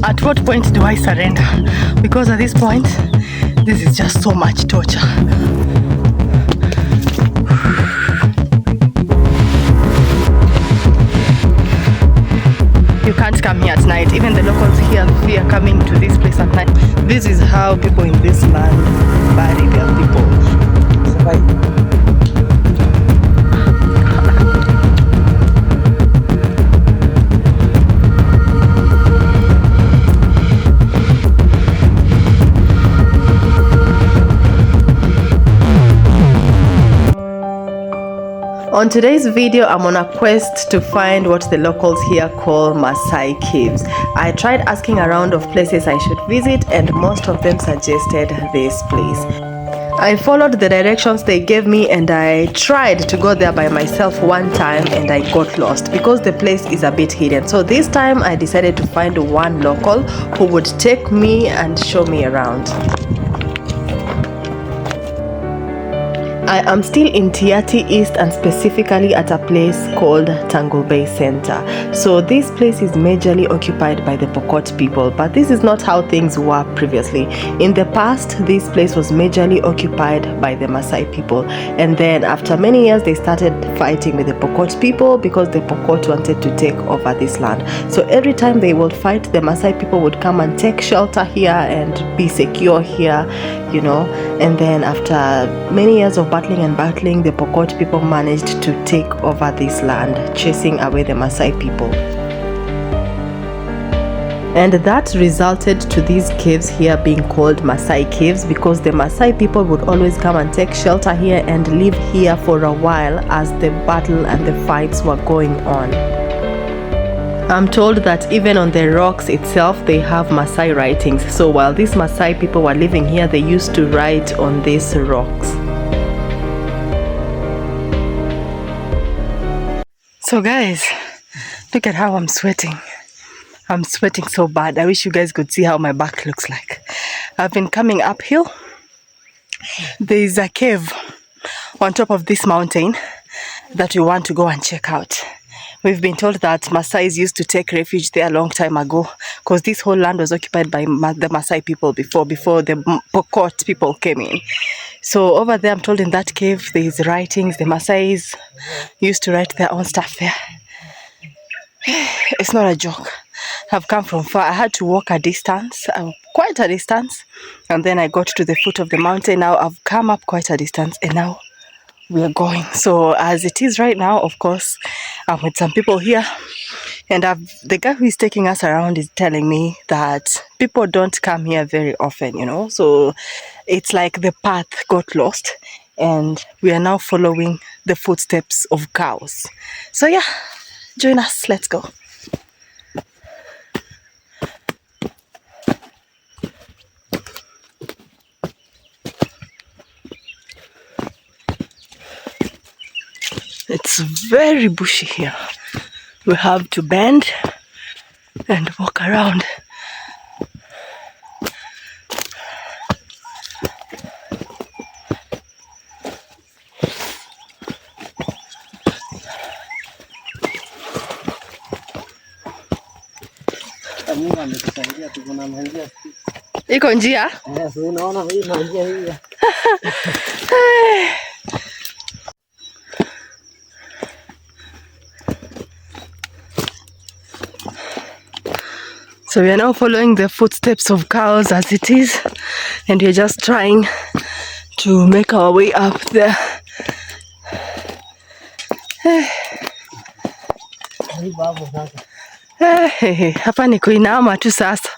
At what point do I surrender? Because at this point, this is just so much torture. You can't come here at night. Even the locals here fear coming to this place at night. This is how people in this land bury their people. On today's video, I'm on a quest to find what the locals here call Maasai Caves. I tried asking around of places I should visit, and most of them suggested this place. I followed the directions they gave me, and I tried to go there by myself one time, and I got lost because the place is a bit hidden. So this time I decided to find one local who would take me and show me around. I am still in Tiati East, and specifically at a place called Tangle Bay Center. So this place is majorly occupied by the Pokot people, but this is not how things were previously. In the past, this place was majorly occupied by the Maasai people, and then after many years they started fighting with the Pokot people because the Pokot wanted to take over this land. So every time they would fight, the Maasai people would come and take shelter here and be secure here, you know. And then after many years of battling, the Pokot people managed to take over this land, chasing away the Maasai people. And that resulted to these caves here being called Maasai Caves, because the Maasai people would always come and take shelter here and live here for a while as the battle and the fights were going on. I'm told that even on the rocks itself they have Maasai writings. So while these Maasai people were living here, they used to write on these rocks. So guys, look at how I'm sweating. I'm sweating so bad. I wish you guys could see how my back looks like. I've been coming uphill. There is a cave on top of this mountain that we want to go and check out. We've been told that Maasais used to take refuge there a long time ago, because this whole land was occupied by the Maasai people before the Pokot people came in. So over there, I'm told in that cave there is writings. The Maasais used to write their own stuff there. It's not a joke. I've come from far. I had to walk a distance, quite a distance, and then I got to the foot of the mountain. Now I've come up quite a distance, and now we are going. So as it is right now, of course, I'm with some people here, and the guy who is taking us around is telling me that people don't come here very often, you know. So it's like the path got lost, and we are now following the footsteps of cows. So yeah, join us. Let's go. It's very bushy here. We have to bend and walk around. Iko njia? Unaona hii njia hii. So we are now following the footsteps of cows as it is, and we're just trying to make our way up there. Hapa ni kuinama tu sasa.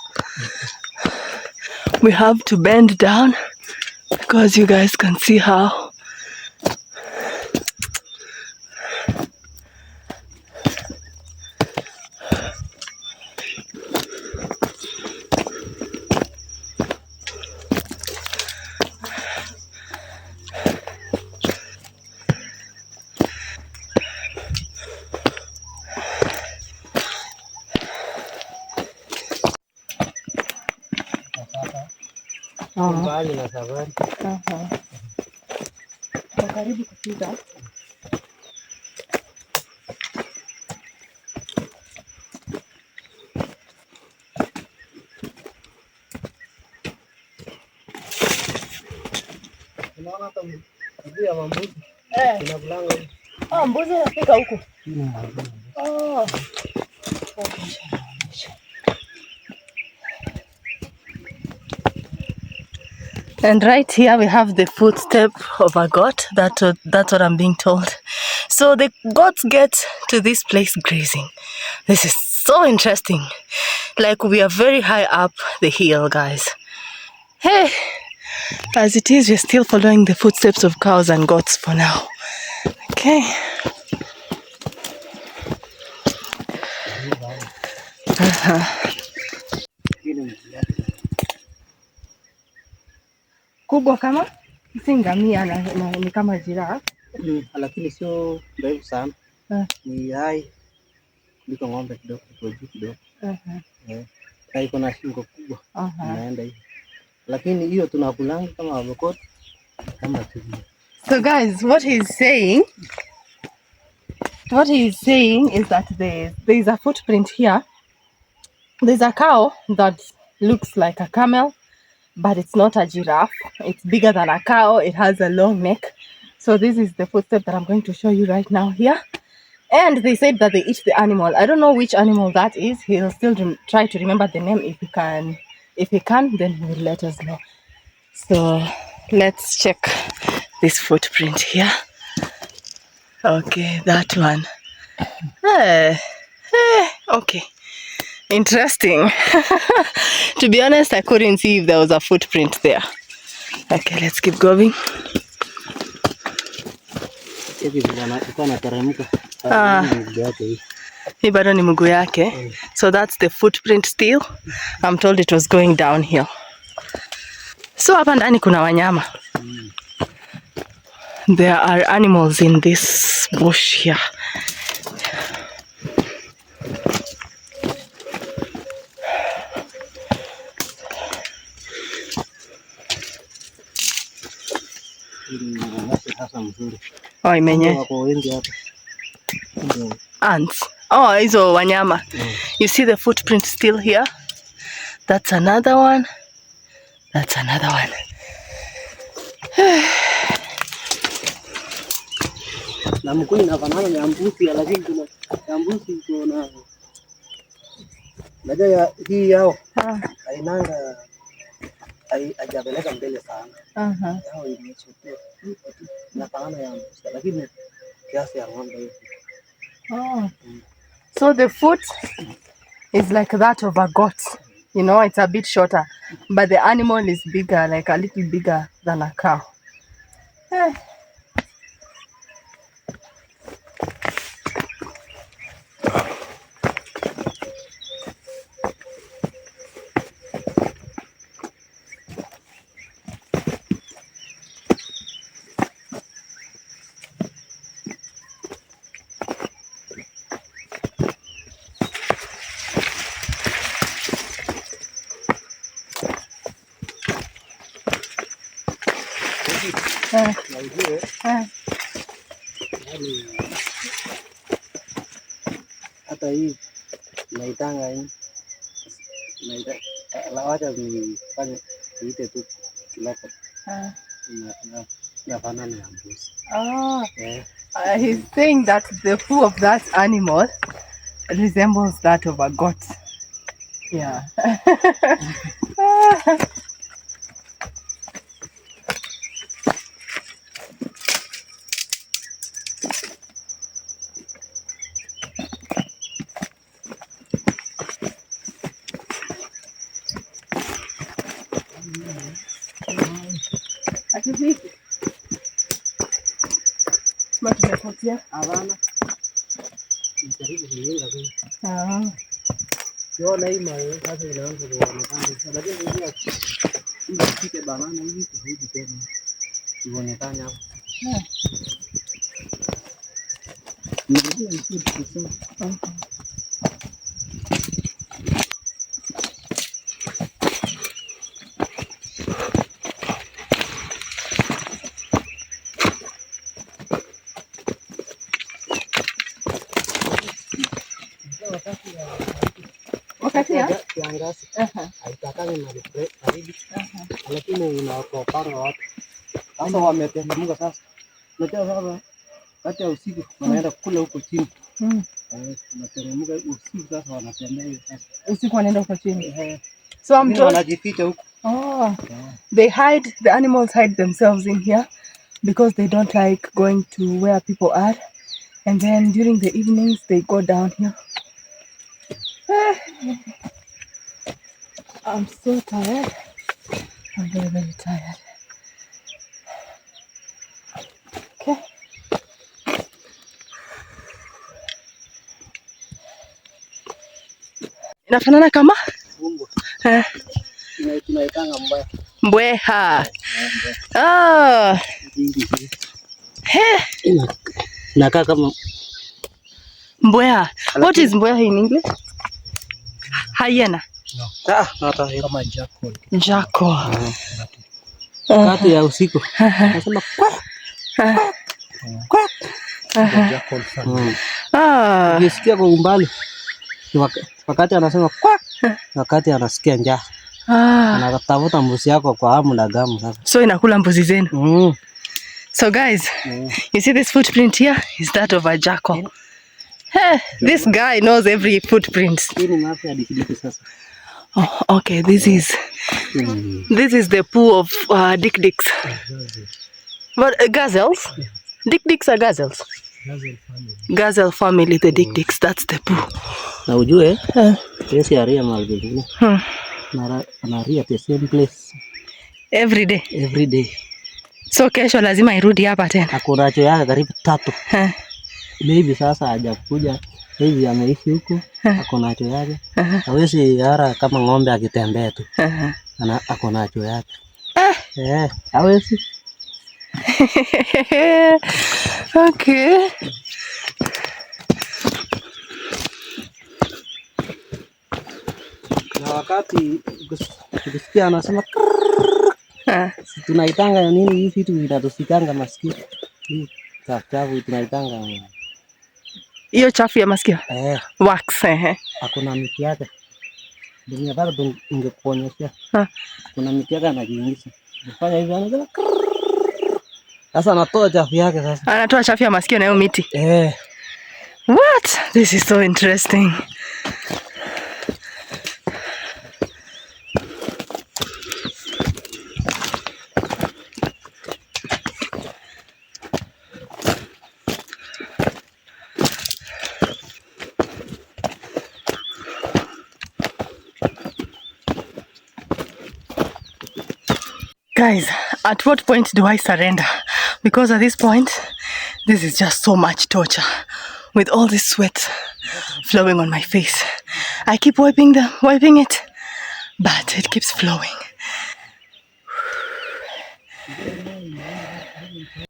We have to bend down because you guys can see how mbali na safari. Karibu kufika. Unaona hata mguu ya mambuzi. Kuna mlango. Oh, mbuzi anafika huko. Oh. And right here we have the footstep of a goat. That's what I'm being told. So the goats get to this place grazing. This is so interesting. Like we are very high up the hill, guys. Hey, as it is, we're still following the footsteps of cows and goats for now. Okay. Kubwa kama si ngamia na ni kama giraffe. Lakini sio ndefu sana. Ni hai kuliko ng'ombe kidogo, kidogo. Iko na shingo kubwa. Inaenda hivi. Lakini hiyo tunakulanga kama avocado kama tibi. So guys, what he's saying is that there's a footprint here. There's a cow that looks like a camel, but it's not a giraffe. It's bigger than a cow. It has a long neck. So this is the footstep that I'm going to show you right now here. And they said that they eat the animal. I don't know which animal that is. He'll still try to remember the name if he can. If he can, then he will let us know. So let's check this footprint here. Okay, that one. Okay. Interesting. To be honest, I couldn't see if there was a footprint there. Okay, let's keep going. Hii bado ni mguu yake. So that's the footprint still. I'm told it was going downhill. So hapa ndani kuna wanyama. There are animals in this bush here. Oh, imenye. Ants. Oh, hizo wanyama. You see the footprint still here? That's another one. That's another one. Na mkuu inafanana na mbuzi, lakini kuna mbuzi kuna najua hii yao hainanga hajapeleka mbele sana. Yao imechukua inafanana ya mbuzi, lakini kiasi ya ng'ombe hivi. So the foot is like that of a goat. You know, it's a bit shorter, but the animal is bigger, like a little bigger than a cow. Hata hii naitanga hii lawacha nifanye niite tu kiloko inafanana ya mbuzi. He's saying that the poo of that animal resembles that of a goat. Yeah. Havana. Nijaribu kuiweka tu. Siona hii mawe sasa inaanza kuonekana. Lakini ndio kike banana hivi kurudi tena. Ionekane hapo. Ndio ni kitu. Wakati ya kiangazi haitakani na baridi, lakini inawapanga watu Sasa wameteremka sasa. Unajua sasa hata usiku wanaenda kule huko chini. Wanateremka usiku sasa wanatembea hiyo sasa. Usiku wanaenda huko chini. So wanajificha huko. Oh. They hide, the animals hide themselves in here because they don't like going to where people are. And then during the evenings they go down here. I'm so tired. I'm very, very tired. Okay. Inafanana kama tunaitanga mbweha. Ah. Inakaa kama mbweha. What is mbweha in English? Hyena. No. Hata kama jackal. Jackal. Kati ya usiku. Nasema kwa. Jackal sana. Ukisikia kwa umbali wakati anasema kwa, wakati anasikia njaa. Anatafuta mbuzi yako kwa hamu na gamu sasa. So inakula mbuzi zenu. So guys, you see this footprint here is that of a jackal. Hey, this guy knows every footprint. Oh, okay, this is the poo of dik-diks. But gazelles? Dik-diks are gazelles. Gazelle family, the dik-diks, that's the poo. Na ujue, yesi aria malbili. Anaria the same place. Every day? Every day. So kesho lazima irudi hapa tena? Akuna nacho yake karibu 3. Maybe sasa hajakuja, hivi ameishi huko, akona nacho yake. Hawezi yara kama ng'ombe akitembea tu. Akona nacho yake. Hawezi. Okay. Na wakati ukisikia anasema tunaitanga nini hii vitu vinatusikanga masikio. Hii chafu tunaitanga. Hiyo chafu ya masikio? Wax. Hakuna miti yake. Dunia bado ungekuonyesha. Kuna miti yake anajiingisha. Unafanya hivi anasema. Sasa anatoa chafu yake sasa. Anatoa chafu ya masikio na hiyo miti. What? This is so interesting. Guys, at what point do I surrender? Because at this point, this is just so much torture. With all this sweat flowing on my face. I keep wiping it, but it keeps flowing.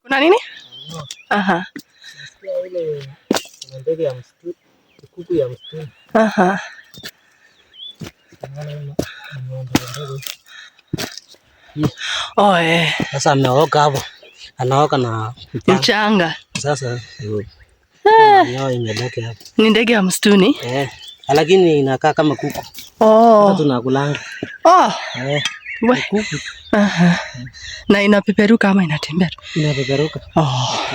Kuna nini? Ndege ya msitu, kuku ya msitu. Sasa ameoka hapo. Anaoka na mchanga. Sasa nyao imebaki hapo. Ni ndege ya msituni? Lakini inakaa kama kuku. Sasa tunakulanga. Kuku. Na inapeperuka ama inatembea? Inapeperuka.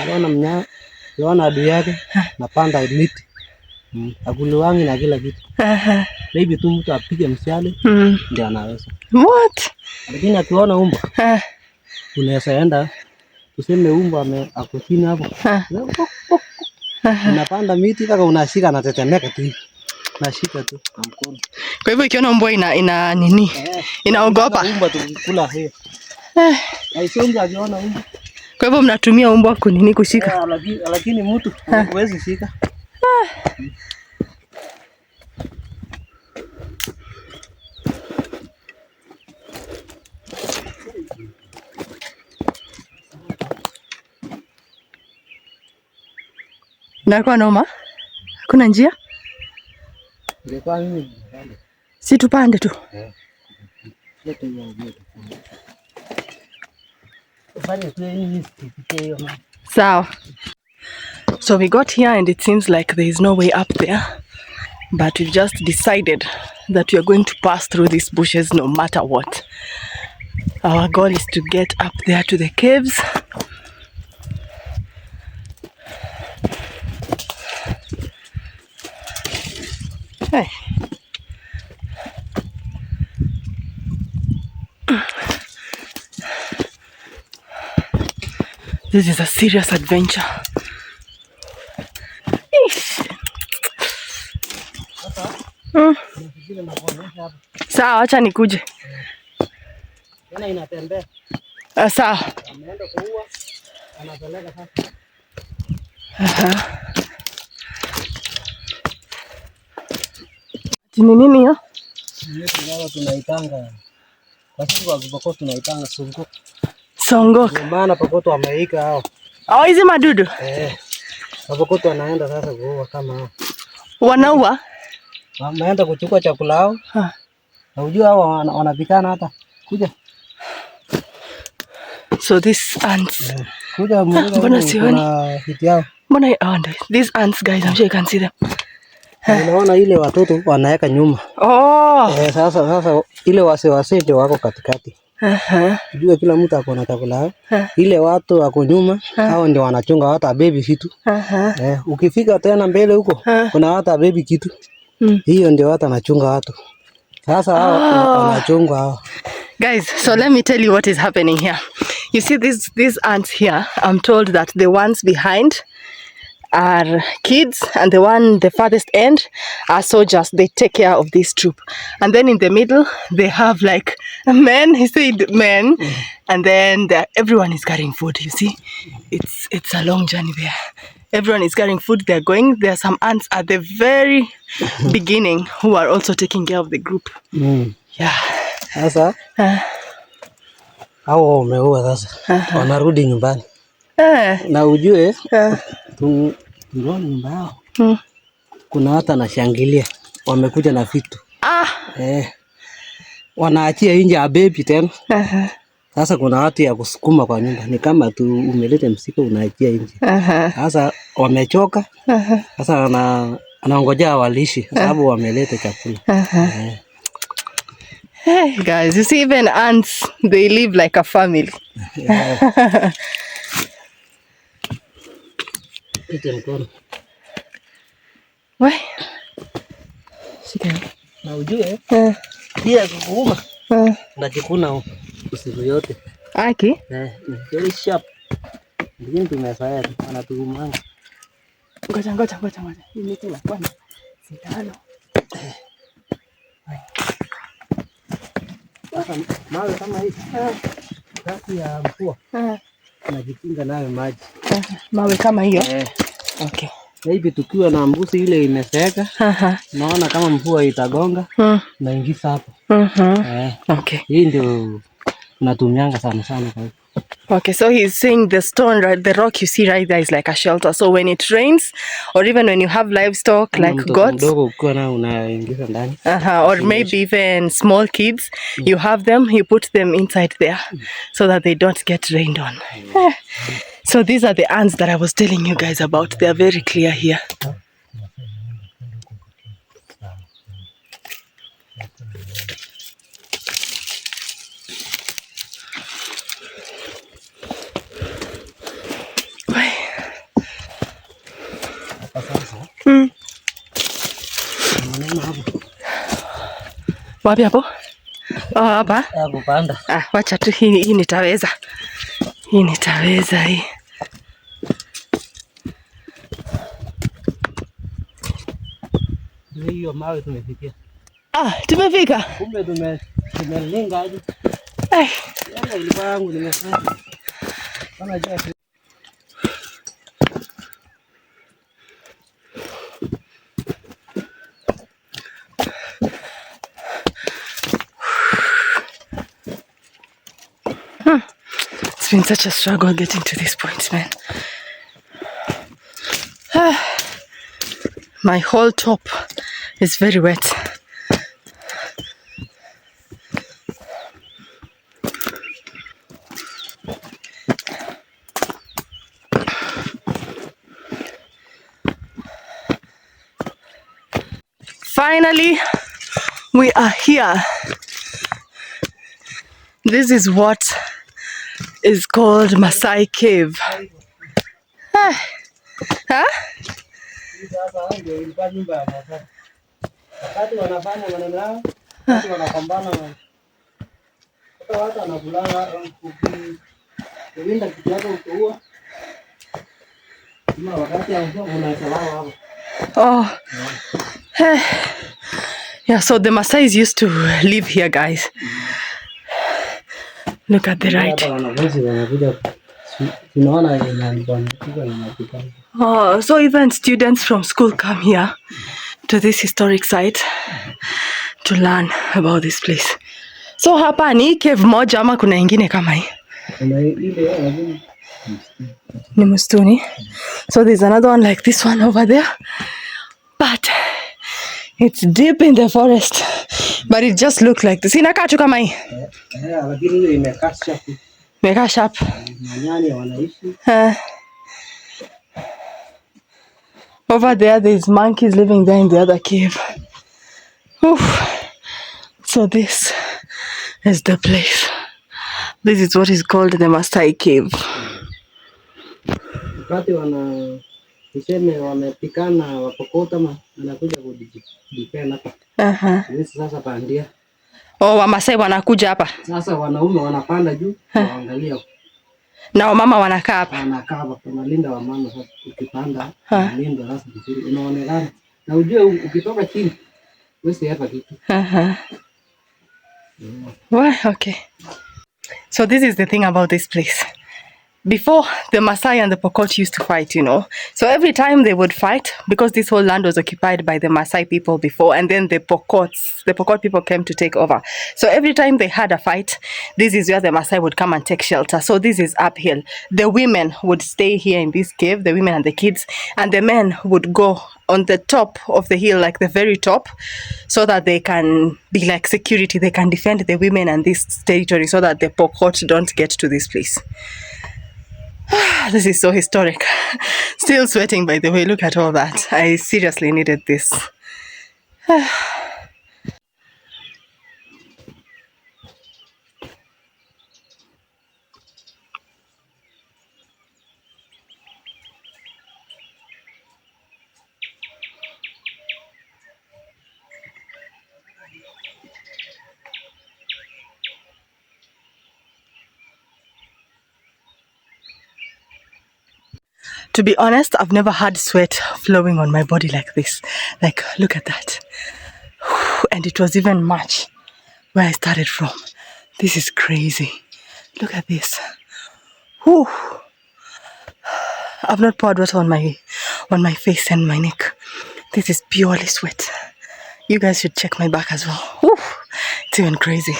Unaona mnyama, unaona adui yake, napanda miti. Akuliwangi na kila kitu. Maybe tu mtu apige mshale ndio anaweza. What? Lakini akiona umbo unaweza enda tuseme umbo ako chini hapo. Unapanda miti mpaka unashika na tetemeka tu. Nashika tu kwa mkono. Kwa hivyo ikiona umbo ina nini? Inaogopa. Umbo tukikula hiyo. Haisonga akiona umbo. Kwa hivyo mnatumia umbo kunini kushika? Lakini mtu huwezi shika. Na kwa noma? Kuna njia? Si tupande tu. Sawa. So we got here and it seems like there is no way up there. But we've just decided that we are going to pass through these bushes no matter what. Our goal is to get up there to the caves. Hey. This is a serious adventure. Sawa, acha nikuje. Inatembea. Sawa. Ameenda kuua. Anapeleka sasa. Ni nini hiyo? Hiyo tunaitanga. Kwa sababu wakipokot tunaitanga songo. Songo. Ndio maana pokot wameika hao. Oh, hizi madudu? Pokot wanaenda sasa kuua kama hao. Wanaua? Wameenda kuchukua chakula hao. Na unajua hao wanapikana hata. Kuja. So these ants. Kuja mbona sioni? Hiti yao. Mbona these ants guys, I'm sure you can see them. Unaona ile watoto wanaweka nyuma. Sasa ile wase ndio wako katikati. Unajua kila mtu ako na chakula. Ile watu wako nyuma, hao ndio wanachunga hata baby kitu. Ukifika tena mbele huko, kuna hata baby kitu. Hiyo ndio watu wanachunga watu. Sasa hao wanachunga hao. Guys, so let me tell you what is happening here. You see these ants here, I'm told that the ones behind are kids and the farthest end are soldiers. They take care of this troop, and then in the middle they have like men. He said men. And then everyone is carrying food. You see, it's a long journey there. Everyone is carrying food. They're going. There are some ants at the very beginning who are also taking care of the group. Yeah. Sasa hao wameua sasa. Wanarudi nyumbani. Na ujue Ngoni nyumba yao. Kuna hata nashangilia. Wamekuja na vitu. Wanaachia nje ya baby tena. Sasa kuna watu ya kusukuma kwa nyumba. Ni kama tu umeleta msiko unaachia nje. Sasa wamechoka. Sasa anaongojea walishi sababu wameleta chakula. Hey guys, you see even ants, they live like a family. Ite mkono. Wai. Shika. Na ujue pia kukuuma. Najikuna usiku yote. Aki? Ni very sharp. Ndio tumezoea anatuuma. Ngoja. Hii miti la kwanza. Sindano. Sasa mawe kama hii. Kati ya mvua. Najikinga nayo maji. Mawe kama hiyo? Okay. Hivi tukiwa na mbuzi ile imeseeka. Naona kama mvua itagonga. Naingiza hapo. Okay. Hii ndio natumianga sana kwa hivyo. Okay, so he's saying the stone, right, the rock you see right there is like a shelter. So when it rains, or even when you have livestock like goats, or maybe even small kids, you have them, you put them inside there so that they don't get rained on. So these are the ants that I was telling you guys about. They are very clear here. Wapi hapo? Hapa? Hapo panda. Wacha tu hii nitaweza. Hii nitaweza hii. Hiyo mawe tumefikia. Tumefika. Kumbe tumelenga aje. Yana ilikuwa yangu nimefanya. Kana je. It's been such a struggle getting to this point, man. My whole top is very wet. Finally, we are here. This is what is called Maasai Cave. Ah. Huh? Oh. Yeah, so the Maasais used to live here, guys. Look at the right. Oh, so even students from school come here to this historic site to learn about this place. So hapa ni cave moja ama kuna ingine kama hii? Ni msituni. So there's another one like this one over there. But it's deep in the forest. But it just looks like this. Inakaa tu kama hii. Lakini hiyo imekaa sharp. Imekaa sharp. Manyani wanaishi. Over there there's monkeys living there in the other cave. Oof. So this is the place. This is what is called the Maasai Cave. Wakati tuseme wamepikana wapokota wanakuja kujipenda hapa. Sasa pandia. Oh, Wamasai wanakuja hapa. Sasa wanaume wanapanda juu waangalia. Na wamama wanakaa hapa. Wanakaa hapa tunalinda wamama sasa ukipanda linda sasa vizuri unaonekana. Na ujue ukitoka chini wewe hapa kitu. Well, okay. So this is the thing about this place. Before, the Maasai and the Pokot used to fight, you know. So every time they would fight, because this whole land was occupied by the Maasai people before, and then the Pokot people came to take over. So every time they had a fight, this is where the Maasai would come and take shelter. So this is uphill. The women would stay here in this cave, the women and the kids, and the men would go on the top of the hill, like the very top, so that they can be like security. They can defend the women and this territory so that the Pokot don't get to this place. This is so historic. Still sweating, by the way. Look at all that. I seriously needed this. To be honest, I've never had sweat flowing on my body like this. Like, look at that. And it was even March where I started from. This is crazy. Look at this. Whew. I've not poured water on my face and my neck. This is purely sweat. You guys should check my back as well. Whew. It's even crazy.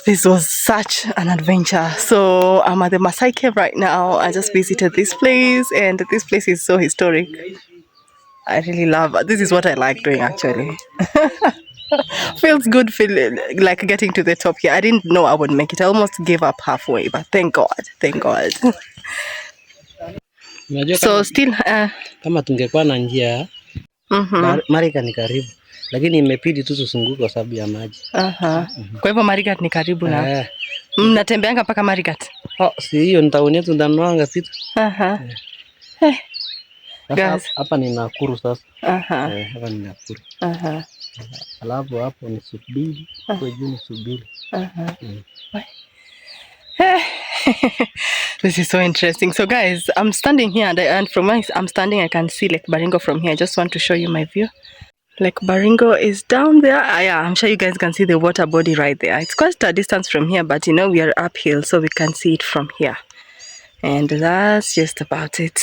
This was such an adventure. So I'm at the Maasai Cave right now. I just visited this place and this place is so historic. I really love it. This is what I like doing actually. Feels good feeling like getting to the top here. I didn't know I would make it. I almost gave up halfway, but thank God. Thank God. So still kama tungekuwa na njia Marika ni karibu. Lakini imepidi tu tusunguke kwa sababu ya maji. Kwa hivyo Marigat ni karibu na. Mnatembeanga mpaka Marigat? Oh, si hiyo ni town yetu ndanuanga vitu. Guys, hapa ni Nakuru sasa. Hapa ni Nakuru. Alafu hapo ni Subili, kwa juu ni Subili. This is so interesting. So guys, I'm standing here and from where I'm standing I can see Lake Baringo from here. I just want to show you my view. Lake Baringo is down there. Yeah, I'm sure you guys can see the water body right there. It's quite a distance from here, but you know we are uphill, so we can see it from here. And that's just about it.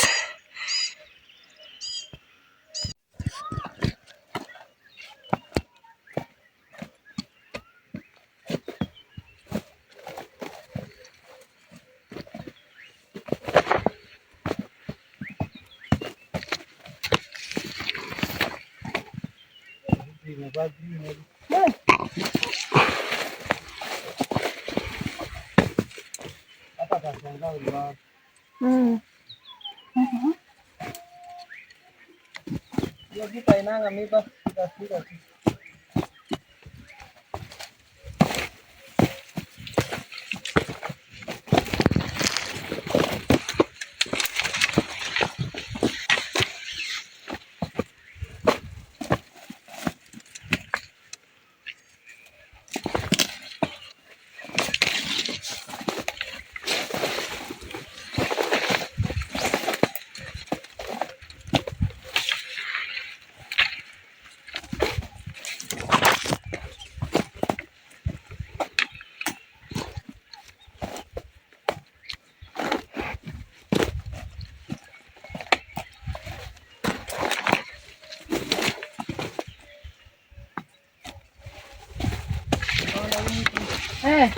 Eh.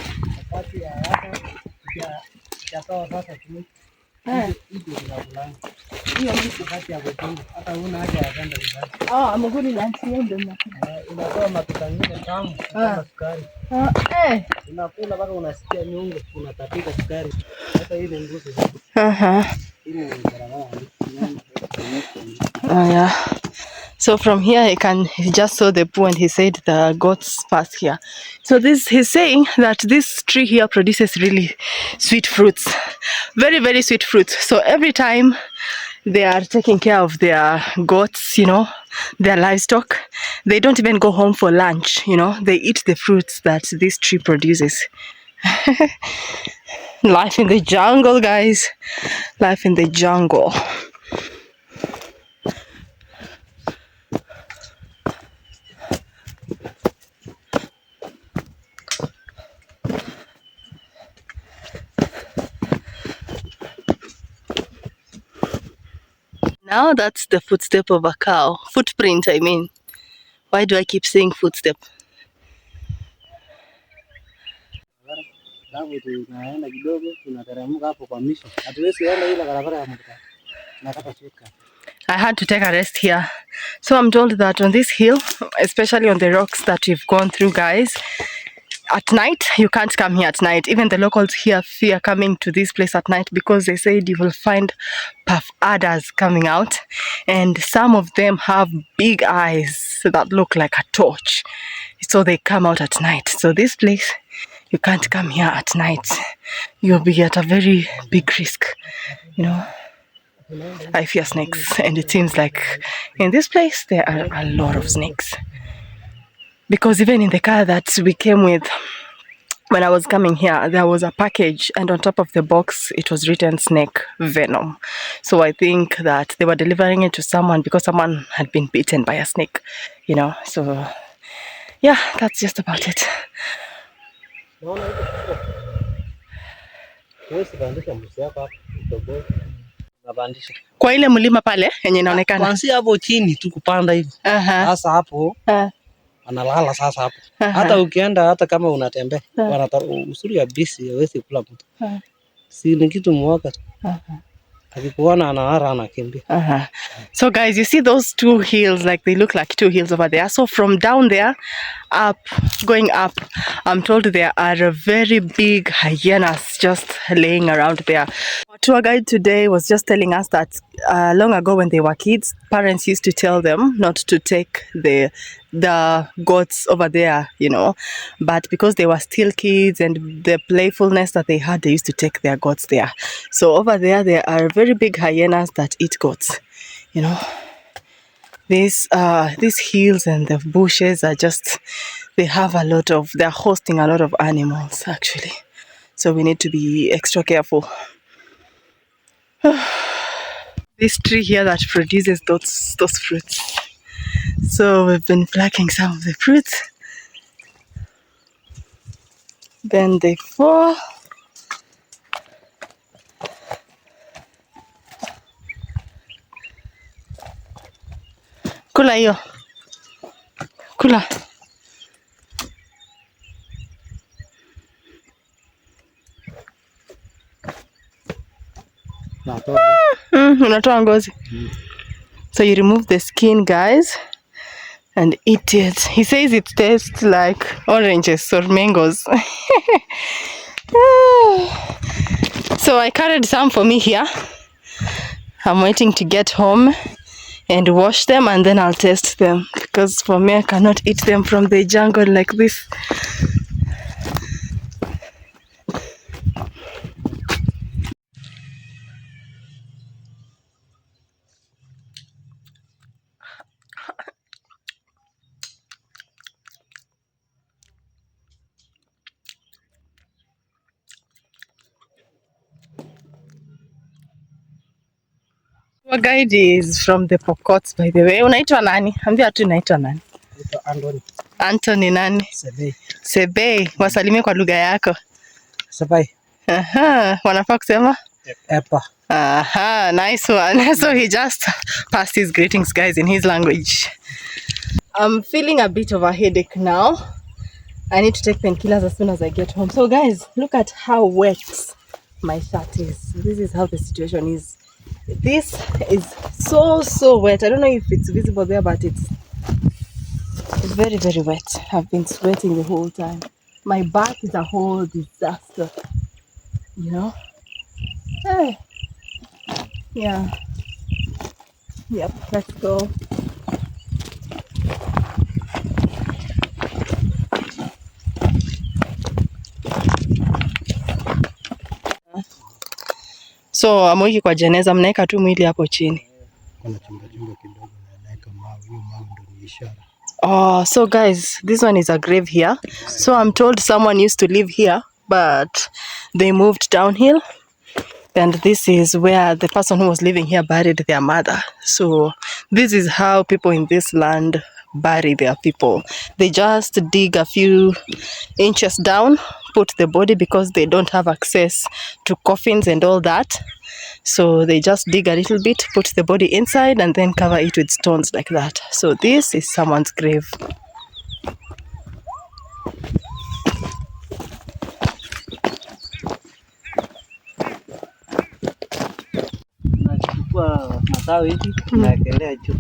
Amekuli lunch hiyo ndio inatoa matuta nyingine tamu kama sukari. Unakula mpaka unasikia nyongo, unatapika sukari. Hata hii ni nguzo. Yeah. So from here he just saw the poo and he said the goats pass here. So he's saying that this tree here produces really sweet fruits. Very, very sweet fruits. So every time they are taking care of their goats, you know, their livestock, they don't even go home for lunch, you know, they eat the fruits that this tree produces. Life in the jungle, guys. Life in the jungle. Now that's the footstep of a cow. Footprint, I mean. Why do I keep saying footstep? I had to take a rest here. So I'm told that on this hill, especially on the rocks that we've gone through, guys, at night, you can't come here at night. Even the locals here fear coming to this place at night because they said you will find puff adders coming out. And some of them have big eyes that look like a torch. So they come out at night. So this place, you can't come here at night. You'll be at a very big risk, you know. I fear snakes, and it seems like in this place there are a lot of snakes. Because even in the car that we came with, when I was coming here, there was a package, and on top of the box it was written snake venom. So I think that they were delivering it to someone because someone had been bitten by a snake, you know. So yeah, that's just about it. Kwa ile mlima pale yenye inaonekana. Kuanzia hapo chini tu kupanda hivi. Sasa hapo analala sasa hapo. Hata ukienda hata kama unatembea, usuri ya bisi hawezi kula mtu. Si ni kitu mwoga. So guys, you see those two hills, like they look like two hills over there. So from down there up, going up, I'm told there are very big hyenas just laying around there. Our tour guide today was just telling us that long ago when they were kids, parents used to tell them not to take the goats over there, you know, but because they were still kids and the playfulness that they had, they used to take their goats there. So over there are very big hyenas that eat goats, you know. These hills and the bushes are just, they're hosting a lot of animals actually, so we need to be extra careful. This tree here that produces those fruits. So we've been plucking some of the fruits. Then they fall. Kula hiyo. Kula. Unatoa ngozi. So you remove the skin, guys, and eat it. He says it tastes like oranges or mangoes. So I carried some for me here. I'm waiting to get home and wash them, and then I'll taste them, because for me I cannot eat them from the jungle like this. Our guide is from the Pokot, by the way. Unaitwa nani? Ambia tu unaitwa nani? Anthony. Anthony nani? Sebei. Sebei. Wasalimie kwa lugha yako. Sebei. Wanafaa kusema? Epa. Nice one. So he just passed his greetings, guys, in his language. I'm feeling a bit of a headache now. I need to take painkillers as soon as I get home. So guys, look at how wet my shirt is. This is how the situation is. This is so wet. I don't know if it's visible there, but it's very, very wet. I've been sweating the whole time. My back is a whole disaster, you know. Hey. Yeah. Yep, let's go. So amweki kwa jeneza, mnaeka tu mwili hapo chini. Kuna chumba kidogo na naeka mawe, hiyo mawe ndio ni ishara. Oh, so guys, this one is a grave here. So I'm told someone used to live here, but they moved downhill. And this is where the person who was living here buried their mother. So this is how people in this land bury their people. They just dig a few inches down, put the body, because they don't have access to coffins and all that. So they just dig a little bit, put the body inside, and then cover it with stones like that. So this is someone's grave. Nachukua matawi hivi naekelea juu.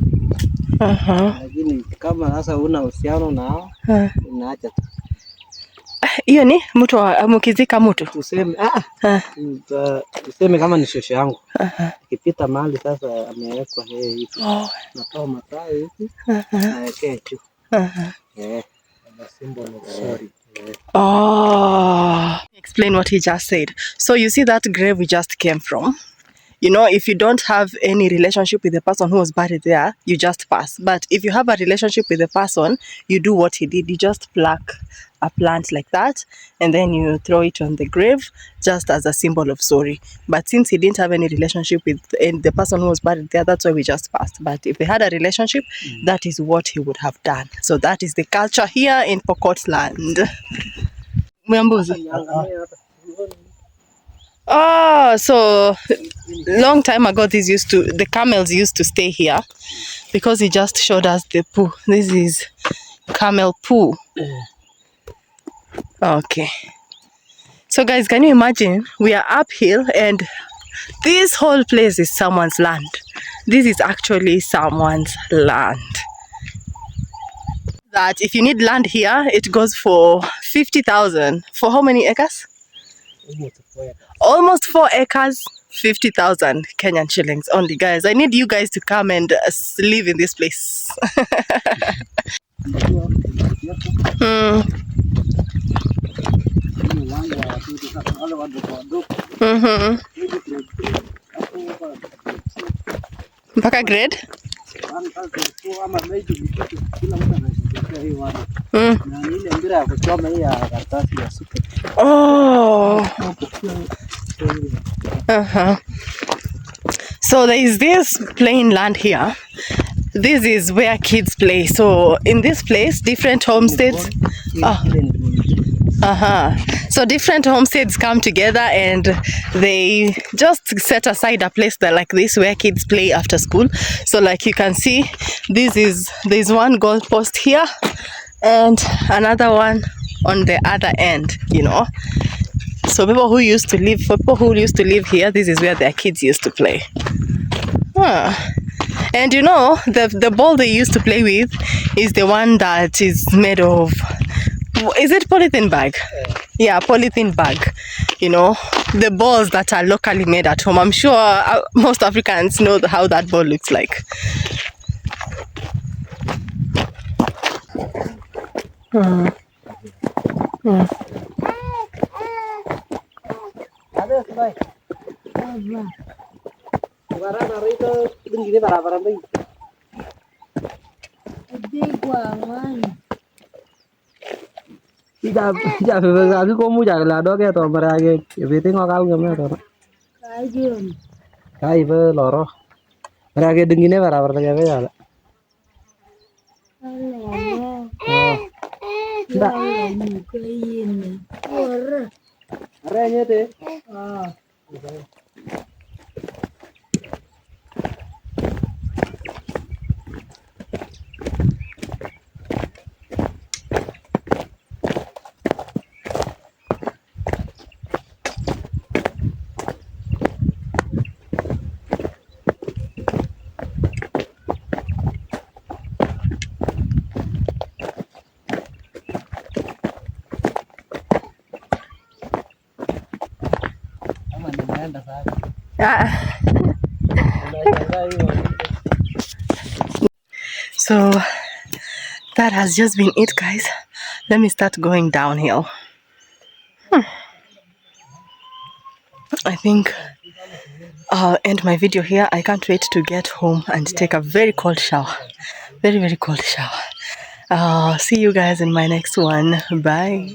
Lakini kama sasa una uhusiano nao, unaacha tu. Hiyo ni mtu mkizika mtu. Tuseme kama ni shosho yangu. Ikipita mahali sasa amewekwa yeye hivi. Natoa matawi hivi naekea juu. Symbol of sorry. Explain what he just said. So you see that grave we just came from? You know, if you don't have any relationship with the person who was buried there, you just pass. But if you have a relationship with the person, you do what he did. You just pluck a plant like that, and then you throw it on the grave just as a symbol of sorry. But since he didn't have any relationship with the person who was buried there, that's why we just passed. But if they had a relationship, that is what he would have done. So that is the culture here in Pokot land. Oh, so long time ago the camels used to stay here, because he just showed us the poo. This is camel poo. Okay. So guys, can you imagine? We are uphill and this whole place is someone's land. This is actually someone's land. That if you need land here, it goes for 50,000. For how many acres? Almost 4 acres, 50,000 Kenyan shillings only, guys. I need you guys to come and live in this place. Mpaka grade? Oh. So there is this plain land here. This is where kids play. So in this place, different homesteads. So different homesteads come together and they just set aside a place that like this where kids play after school. So like you can see, there's one goal post here and another one on the other end, you know. So people who used to live here, this is where their kids used to play. And you know, the ball they used to play with is the one that is made of, is it polythene bag? Yeah, polythene bag. You know, the balls that are locally made at home. I'm sure most Africans know how that ball looks like. So that has just been it, guys. Let me start going downhill. I think I'll end my video here. I can't wait to get home and take a very cold shower. Very, very cold shower. I'll see you guys in my next one. Bye.